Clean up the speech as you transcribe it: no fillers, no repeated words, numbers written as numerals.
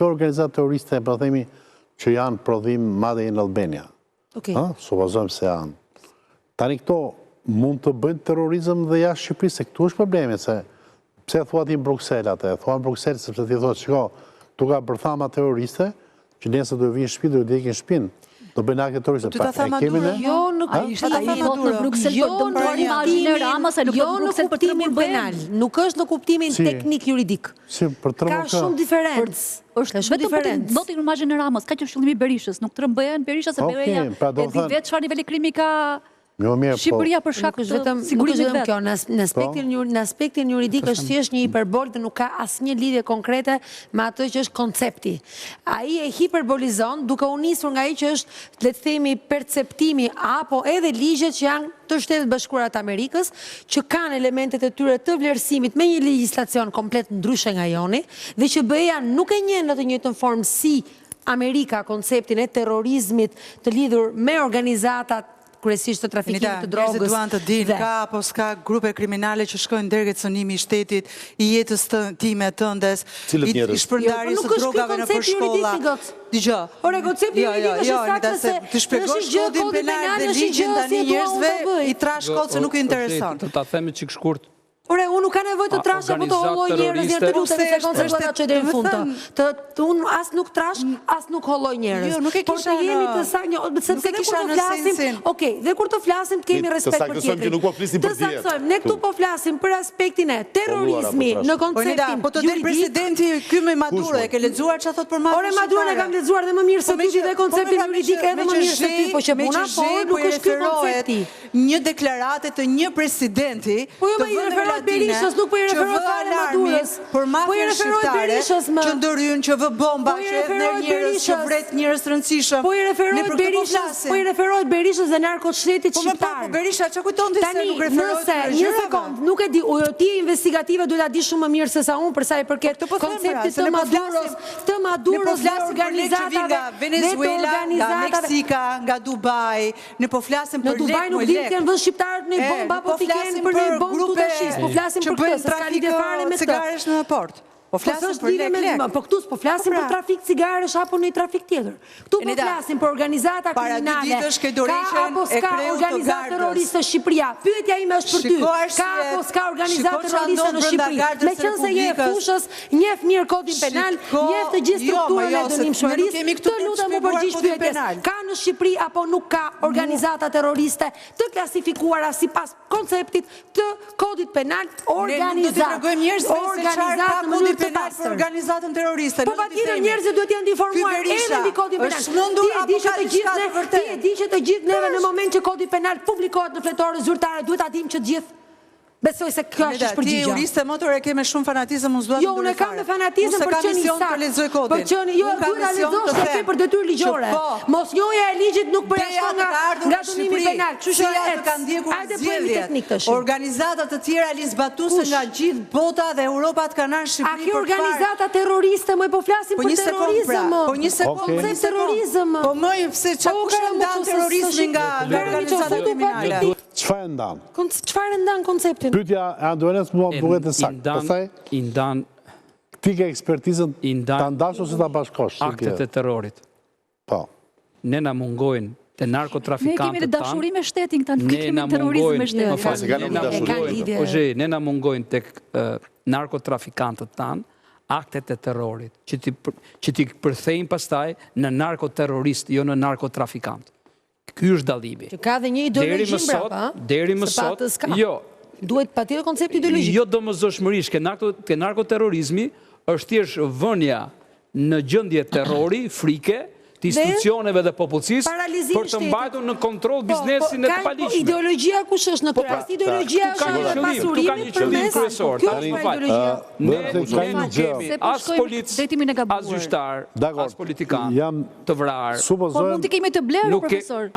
këto organizatë terroriste, po themi, që janë prodhim madje në Albania. Supozojmë se janë. Tani këto mund të bëjnë terrorizëm dhe jashtë Shqipërisë, se këtu është problemi, se pse thua ti në Bruxelles atë, thua në Bruxelles sepse ti thua, shiko, tu ka bërthama terroriste, që nesër do vinë në shtëpi, do vdekin në shtëpinë. Do bëjnë akte terroriste. Ty ta tha Maduro? Jo, nuk është ta tha Maduro. Jo në kuptimin penal, nuk është në kuptimin teknik juridik. Ka shumë diferencë. është vetëm për votin në imazhin e Ramës, ka që shëllimi Berishës, nuk të rëmbëhen Berisha se Berisha e di vetë çfarë niveli krimi ka Shqipëria për shkak të sigurisë vetë. Në aspektin juridik është thjesht një hiperbol dhe nuk ka asnjë lidhje konkrete me atë që është koncepti. Ai e hiperbolizon duke u nisur nga ai që është, le të themi, perceptimi apo edhe ligjet që janë të Shtetit Bashkuar të Amerikës, që kanë elementet e tyre të vlerësimit me një legjislacion komplet ndryshe nga joni, dhe që BE-ja nuk e njeh në të njëjtën formë si Amerika konceptin e terrorizmit të lidhur me organizatat kryesisht të trafikimit të drogës. Njerëzit duan të dinë ka apo s'ka grupe kriminale që shkojnë deri te cënimi i shtetit, i jetës time tëndes, i shpërndarjes së drogave në shkolla. Dgjoj. Ore koncepti juridik është saktë se të shpjegosh kodin penal dhe ligjin tani njerëzve i trash kod se nuk i intereson. Të ta themi çik shkurt. Ore, unë nuk ka nevoj të trash apo të holloj njerëz, njërë të lutem se konsekventat që deri në fund. Unë as nuk trash, as nuk holloj njerëz. Por të jemi të saktë, sepse kur të flasim, okej, dhe kur të flasim kemi respekt për tjetrin. Të saksojmë, ne këtu po flasim për aspektin e terrorizmi në konceptin po të del presidenti ky me Maduro, e ke lexuar çfarë thot për Maduro? Ore, Maduro e kam lexuar dhe më mirë se ti dhe konceptin juridik edhe më mirë se ti, po që puna po nuk është ky koncepti. Një deklarate të një presidenti të Berishës, nuk po i referohet fare Madurës. Për mafia shqiptare që ndërhyn, që vë bomba, që edhner njerëz, që vret njerëz të rëndësishëm. Po i referohet Berishës dhe narkoshtetit shqiptar. Po Berisha çka kujton ti se nuk referohet? Tani, një sekond, nuk e di, ti investigative duhet ta di shumë më mirë se sa unë për sa i përket konceptit të Maduros, organizatave nga Venezuela, nga Meksika, nga Dubai, ne po flasim për lek. Në Dubai nuk dinë kanë vënë shqiptarët në bomba, po flasim për bombë tutashis. Po flasim për këtë, s'ka lidhje fare me këtë. Cigaresh në port. Po flasim për lek. Po këtu po flasim për trafik cigaresh apo në trafik tjetër. Këtu po flasim për organizata kriminale. Ka apo s'ka organizatë terroriste në Shqipëri? Pyetja ime është për ty. Ka apo s'ka organizatë terroriste në Shqipëri? Meqense je fushës, njeh mirë kodin penal, njeh të gjithë strukturën e dënimshmërisë, të lutem më përgjigj pyetjes. Ka në Shqipëri apo nuk ka organizata terroriste të klasifikuara sipas konceptit të kodit penal organizatë penal për organizatën terroriste. Po patjetër njerëzit duhet janë të informuar edhe mbi kodin penal. Ti e di që të gjithë neve në moment që kodi penal publikohet në fletorë zyrtare, duhet ta dimë që të gjithë. Besoj se kjo është përgjigja. Ti juriste motor e ke me shumë fanatizëm, unë s'dua të Jo, unë kam me fanatizëm për qenë i saktë. Për qenë, jo, duhet ta lexosh se ke për detyrë ligjore. Mos njohja e ligjit nuk përjashton nga dënimi penal. Kështu që kanë ndjekur zgjedhjet. Organizata të tjera lizbatuese nga gjithë bota dhe Europa të kanë ardhur në Shqipëri. A kjo organizata terroriste, më po flasim për terrorizëm. Po një sekond, terrorizëm. Po më pse çka ndan terrorizmin nga organizata kriminale? Çfarë ndan? Çfarë ndan konceptin? Pyetja e Andones mua duhet të saktë. Pastaj i ndan ti ke ekspertizën ta ndash ose ta bashkosh aktet e terrorit. Po. Ne na mungojnë te narkotrafikantët. Ne kemi dashuri me shtetin këta, nuk kemi terrorizëm me shtetin. Ne na mungojnë tek narkotrafikantët tan aktet e terrorit, që ti përthejnë pastaj në narkoterrorist, jo në narkotrafikant. Ky është dallimi. Që ka dhe një ideologji mbrapa. Deri më sot, jo. Duhet patjetër koncept ideologjik. Jo domosdoshmërisht ke narkoterrorizmi është thjesht vënia në gjendje terrori, frike, të institucioneve dhe popullsisë për të mbajtur në kontroll biznesin e të paligjshëm. Ideologjia kush është në këtë rast? Ideologjia është pasurimi përmes kryesor. Kjo është ideologjia. Ne nuk kemi as policë, as gjyqtar, as politikan të vrarë. Po mund të kemi të blerë, profesor.